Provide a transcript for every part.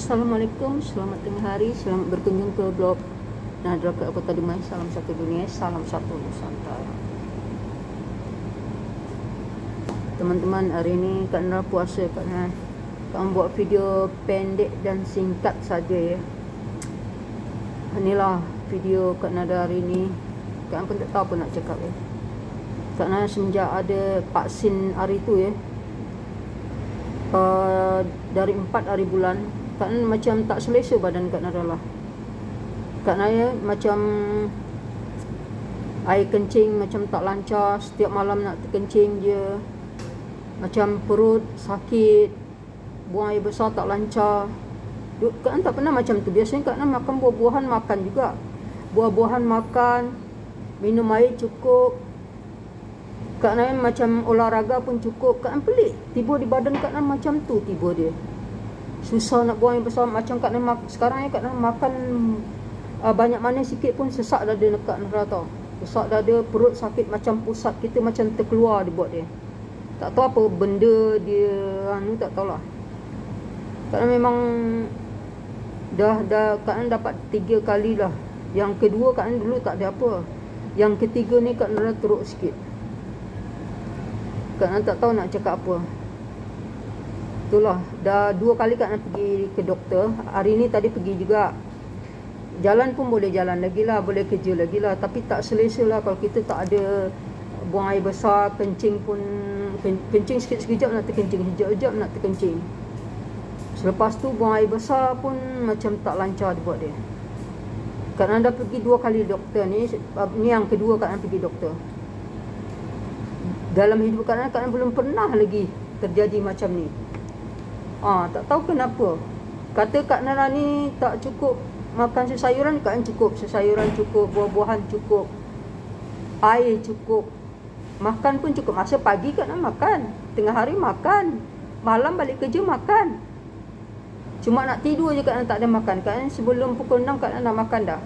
Assalamualaikum, selamat tengah hari, selamat berkunjung ke blog Nadra ke Kota Dumai. Salam satu dunia, salam satu Nusantara. Teman-teman, hari ini Kak Nadra puasa. Kak Nadra buat video pendek dan singkat saja ya. Inilah video Kak Nadra hari ini. Kak pun tak tahu apa nak cakap ya. Kak Nadra semenjak ada vaksin hari tu ya, dari 4 hari bulan, Kak Nadra macam tak selesa badan Kak Nadra lah. Kak Nadra macam air kencing macam tak lancar, setiap malam nak terkencing je. Macam perut sakit, buang air besar tak lancar. Kak Nadra tak pernah macam tu. Biasanya Kak Nadra makan buah-buahan, makan juga. Buah-buahan makan, minum air cukup. Kak Nadra macam olahraga pun cukup. Kak Nadra pelik, tiba di badan Kak Nadra macam tu tiba dia. Susah nak buang yang besar. Macam Kak Nadra sekarang ni Kak Nadra makan banyak mana sikit pun sesak dada Kak Nadra tau. Sesak dada, perut sakit macam pusat kita macam terkeluar dibuat dia. Tak tahu apa benda dia tak tahulah. Kak Nadra memang dah Kak Nadra dapat 3 kali lah. Yang kedua Kak Nadra dulu tak ada apa. Yang ketiga ni Kak Nadra teruk sikit. Kak Nadra tak tahu nak cakap apa. Itulah, dah 2 kali Kak Nadra pergi ke doktor. Hari ni tadi pergi juga. Jalan pun boleh jalan lagi lah, boleh kerja lagi lah. Tapi tak selesa lah kalau kita tak ada buang air besar. Kencing pun, kencing sekejap nak terkencing, sekejap nak terkencing. Selepas tu buang air besar pun macam tak lancar dibuat dia. Kak Nadra pergi 2 kali doktor ni. Ni yang kedua Kak Nadra pergi doktor. Dalam hidup Kak Nadra belum pernah lagi terjadi macam ni. Tak tahu kenapa. Kata Kak Nadra ni tak cukup makan sayuran, Kak Nadra cukup. Sayuran cukup, buah-buahan cukup, air cukup, makan pun cukup. Masa pagi Kak Nadra makan, tengah hari makan, malam balik kerja makan. Cuma nak tidur je Kak Nadra tak ada makan. Kak Nadra sebelum pukul 6 Kak Nadra dah makan dah.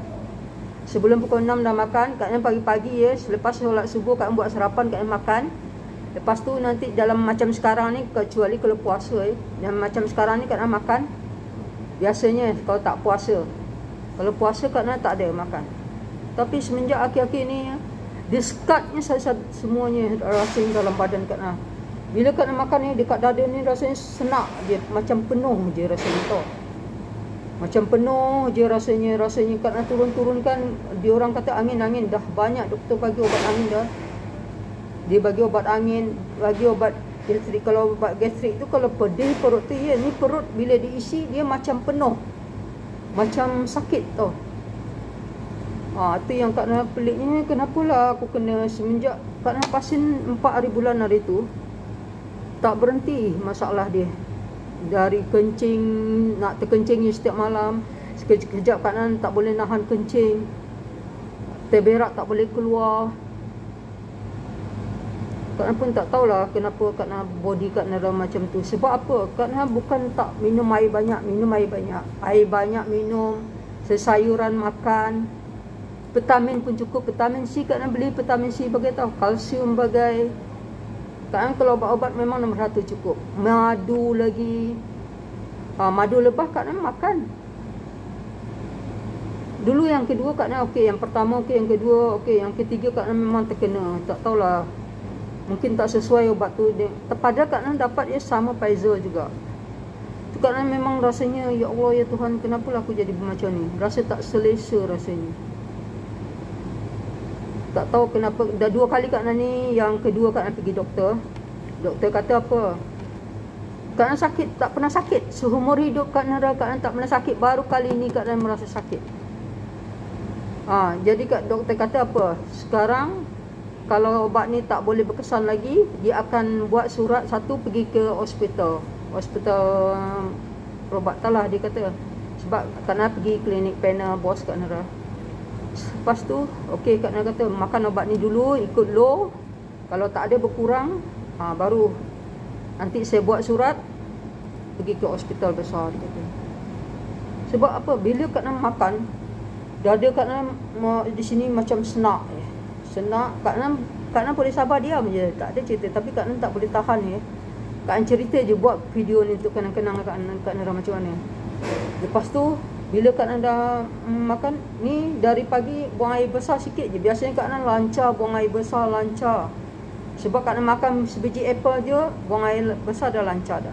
Sebelum pukul 6 dah makan. Kak Nadra pagi-pagi ya, selepas solat subuh Kak Nadra buat sarapan, Kak Nadra makan. Lepas tu nanti dalam macam sekarang ni, kecuali kalau puasa dan macam sekarang ni Kak Nadra makan. Biasanya kalau tak puasa. Kalau puasa Kak Nadra tak ada makan. Tapi semenjak akhir-akhir ni diskatnya semuanya rasanya dalam badan Kak Nadra. Bila Kak Nadra makan ni, dekat dada ni rasanya senak je, macam penuh je rasanya tau. Macam penuh je rasanya Kak Nadra turun-turunkan. Dia orang kata angin-angin, dah banyak doktor bagi ubat angin dah. Dia bagi ubat angin, bagi ubat gastrik. Kalau ubat gastrik tu kalau pedih perut tu ya, ni perut bila diisi dia macam penuh, macam sakit tau. Tu yang Kak Nadra peliknya. Kenapalah aku kena semenjak Kak Nadra vaksin 4 hari bulan hari tu, tak berhenti masalah dia. Dari kencing, nak terkencing setiap malam. Sekejap Kak Nadra tak boleh nahan kencing, terberak tak boleh keluar. Kak Nadra pun tak tahulah kenapa Kak Nadra body Kak Nadra macam tu. Sebab apa? Kak Nadra bukan tak minum air banyak, air banyak minum, sayuran makan, vitamin pun cukup. Vitamin C Kak Nadra beli vitamin C bagai tahu, kalsium bagai. Kak Nadra kalau ubat-ubat memang nombor 1 cukup. Madu lagi. Madu lebah Kak Nadra makan. Dulu yang kedua Kak Nadra okey, yang pertama okey, yang kedua okey, yang ketiga Kak Nadra memang terkena. Tak tahulah, mungkin tak sesuai ubat tu. Padahal Kak Nadra dapat sama Pfizer juga. Tu Kak Nadra memang rasanya, ya Allah ya Tuhan, kenapalah aku jadi macam ni. Rasa tak selesa rasanya. Tak tahu kenapa. Dah 2 kali Kak Nadra ni. Yang kedua Kak Nadra pergi doktor. Doktor kata apa? Kak Nadra sakit, tak pernah sakit seumur hidup Kak Nadra tak pernah sakit. Baru kali ni Kak Nadra merasa sakit. Jadi doktor kata apa? Sekarang kalau ubat ni tak boleh berkesan lagi, dia akan buat surat satu pergi ke hospital perubatan lah dia kata. Sebab Kak Nadra pergi klinik panel bos Kak Nadra. Lepas tu okey, Kak Nadra kata makan ubat ni dulu, ikut low. Kalau tak ada berkurang, baru nanti saya buat surat pergi ke hospital besar dia kata. Sebab apa? Bila Kak Nadra makan, dada Kak Nadra di sini macam senak. Kak Nadra boleh sabar diam je, tak ada cerita. Tapi Kak Nadra tak boleh tahan ya. Kak Nadra cerita je, buat video ni untuk kenang-kenang Kak Nadra macam mana. Lepas tu bila Kak Nan dah makan ni, dari pagi buang air besar sikit je. Biasanya Kak Nan lancar buang air besar, lancar. Sebab Kak Nan makan sebiji apple je, buang air besar dah lancar dah.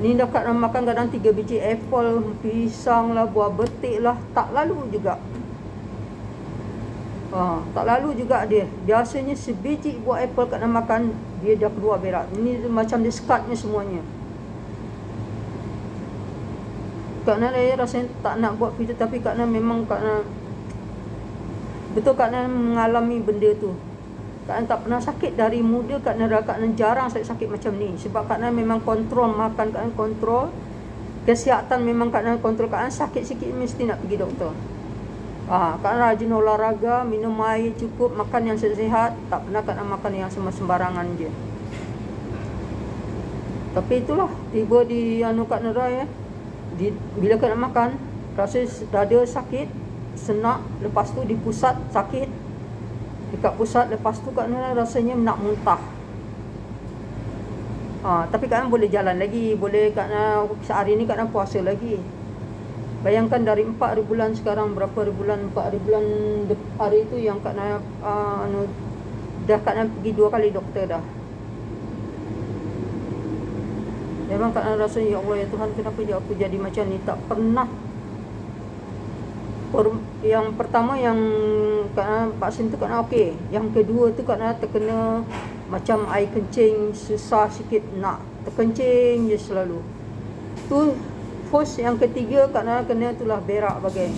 Ni dah Kak Nan makan kadang 3 biji apple, pisang lah, buah betik lah, tak lalu juga. Tak lalu juga dia. Biasanya sebiji buah apple Kak Nan makan, dia dah keluar berak. Ini macam dia sekatnya semuanya. Kak Nan rasanya tak nak buat video, tapi Kak Nan memang Kak Nan betul Kak Nan mengalami benda tu. Kak Nan tak pernah sakit dari muda. Kak Nan jarang sakit macam ni. Sebab Kak Nan memang kontrol makan, Kak Nan kontrol kesihatan, memang Kak Nan kontrol. Kak Nan sakit sikit mesti nak pergi doktor. Kak Nan rajin olahraga, minum air cukup, makan yang sihat. Tak pernah Kak Nan makan yang sembarangan je. Tapi itulah, tiba di Kak Nan ya. Bila Kak Nan makan, rasa dada sakit, senak, lepas tu di pusat sakit. Dekat pusat, lepas tu Kak Nan rasanya nak muntah. Tapi Kak Nan boleh jalan lagi, boleh Kak Nan sehari ni Kak Nan puasa lagi. Bayangkan dari 4 hari bulan sekarang, berapa hari bulan, 4 hari bulan hari tu yang Kak Nan dah Kak Nan pergi 2 kali doktor dah. Memang Kak Nan rasa, ya Allah ya Tuhan, kenapa aku jadi macam ni? Tak pernah. Yang pertama yang Kak Nan vaksin tu Kak Nan okey. Yang kedua tu Kak Nan terkena macam air kencing, susah sikit nak terkencing je selalu. Tu first. Yang ketiga Kak Nan kena itulah berak bagai.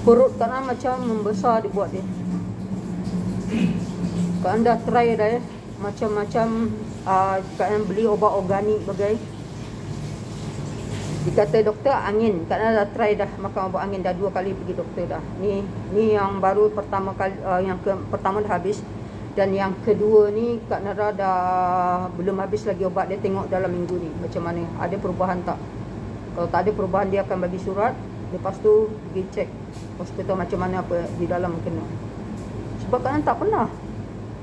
Perut Kak Nan macam membesar dibuat dia. Kak Nan dah try dah ya. Macam-macam Kak Nan beli obat organik bagai. Dikata doktor angin. Kak Nan dah try dah makan obat angin, dah 2 kali pergi doktor dah. Ni yang baru pertama kali, pertama dah habis. Dan yang kedua ni Kak Nan dah belum habis lagi obat dia, tengok dalam minggu ni macam mana, ada perubahan tak. Kalau tak ada perubahan, dia akan bagi surat. Lepas tu pergi cek hospital macam mana apa di dalam kena. Sebab Kak Nan tak pernah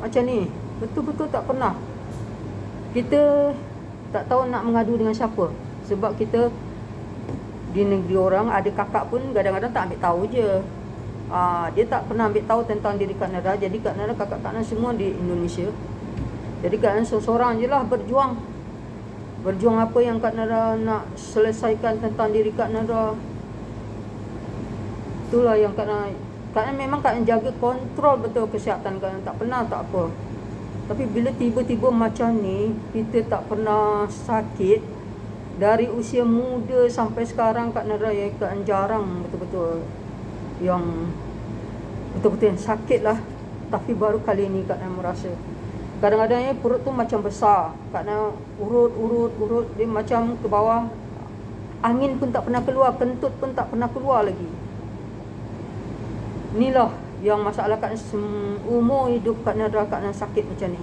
macam ni. Betul-betul tak pernah. Kita tak tahu nak mengadu dengan siapa. Sebab kita di negeri orang, ada kakak pun kadang-kadang tak ambil tahu je. Dia tak pernah ambil tahu tentang diri Kak Nan. Jadi Kak Nan, kakak Kak Nan semua di Indonesia. Jadi Kak Nan seorang je lah berjuang. Berjuang apa yang Kak Nan nak selesaikan tentang diri Kak Nan. Itulah yang Kak Nan memang Kak Nan jaga kontrol betul kesihatan Kak Nan. Tak pernah tak apa. Tapi bila tiba-tiba macam ni, kita tak pernah sakit dari usia muda sampai sekarang. Kak Nan ya, Kak Nan jarang betul-betul yang betul-betul yang sakit lah. Tapi baru kali ni Kak Nan merasa. Kadang-kadang perut tu macam besar. Kak Nan urut, dia macam ke bawah. Angin pun tak pernah keluar, kentut pun tak pernah keluar lagi. Inilah yang masalah Kak Nan umur hidup Kak Nan sakit macam ni.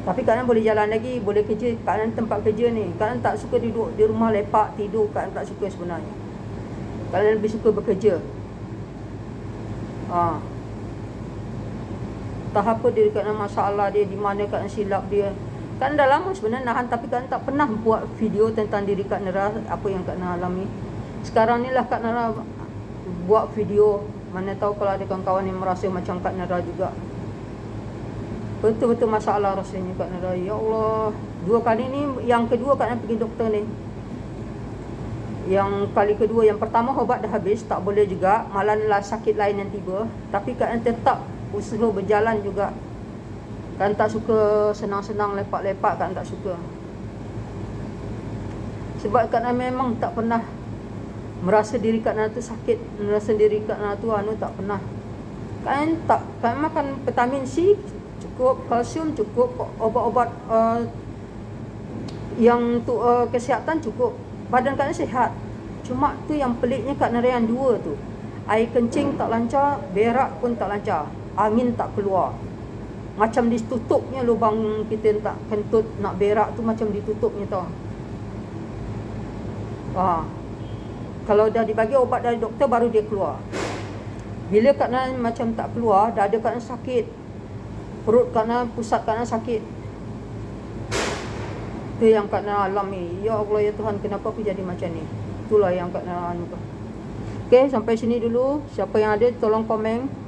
Tapi Kak Nan boleh jalan lagi, boleh kerja. Kak Nan tempat kerja ni, Kak Nan tak suka duduk di rumah lepak tidur. Kak Nan tak suka sebenarnya. Kak Nan lebih suka bekerja. Entah apa dia Kak Nan masalah dia, di mana Kak Nan silap dia. Kak Nan dah lama sebenarnya nahan, tapi Kak Nan tak pernah buat video tentang diri Kak Nan, apa yang Kak Nan alami. Sekarang ni lah Kak Nan buat video. Mana tahu kalau ada kawan-kawan yang merasa macam Kak Nan juga. Betul-betul masalah rasanya Kak Nan. Ya Allah, 2 kali ni, yang kedua Kak Nan pergi doktor ni. Yang kali kedua, yang pertama obat dah habis, tak boleh juga, malah sakit lain yang tiba. Tapi Kak Nan tetap usaha berjalan juga. Kak Nan tak suka senang-senang lepak-lepak, Kak Nan tak suka. Sebab Kak Nan memang tak pernah merasa diri Kak Nan tu sakit, merasa diri Kak Nan tu tak pernah. Kak Nan makan vitamin C cukup, kalsium cukup, obat-obat yang tu kesihatan cukup. Badan Kak Nan sihat. Cuma tu yang peliknya Kak Nan yang 2 tu. Air kencing tak lancar, berak pun tak lancar, angin tak keluar. Macam ditutupnya lubang kita tak kentut nak berak tu, macam ditutupnya tau. Kalau dah dibagi obat dari doktor baru dia keluar. Bila Kak Nan macam tak keluar, dada Kak Nan sakit, perut Kak Nan, pusat Kak Nan sakit. Itu yang Kak Nan alami. Ya Allah ya Tuhan, kenapa aku jadi macam ni? itulah yang Kak Nara anukan. Okey, sampai sini dulu. Siapa yang ada tolong komen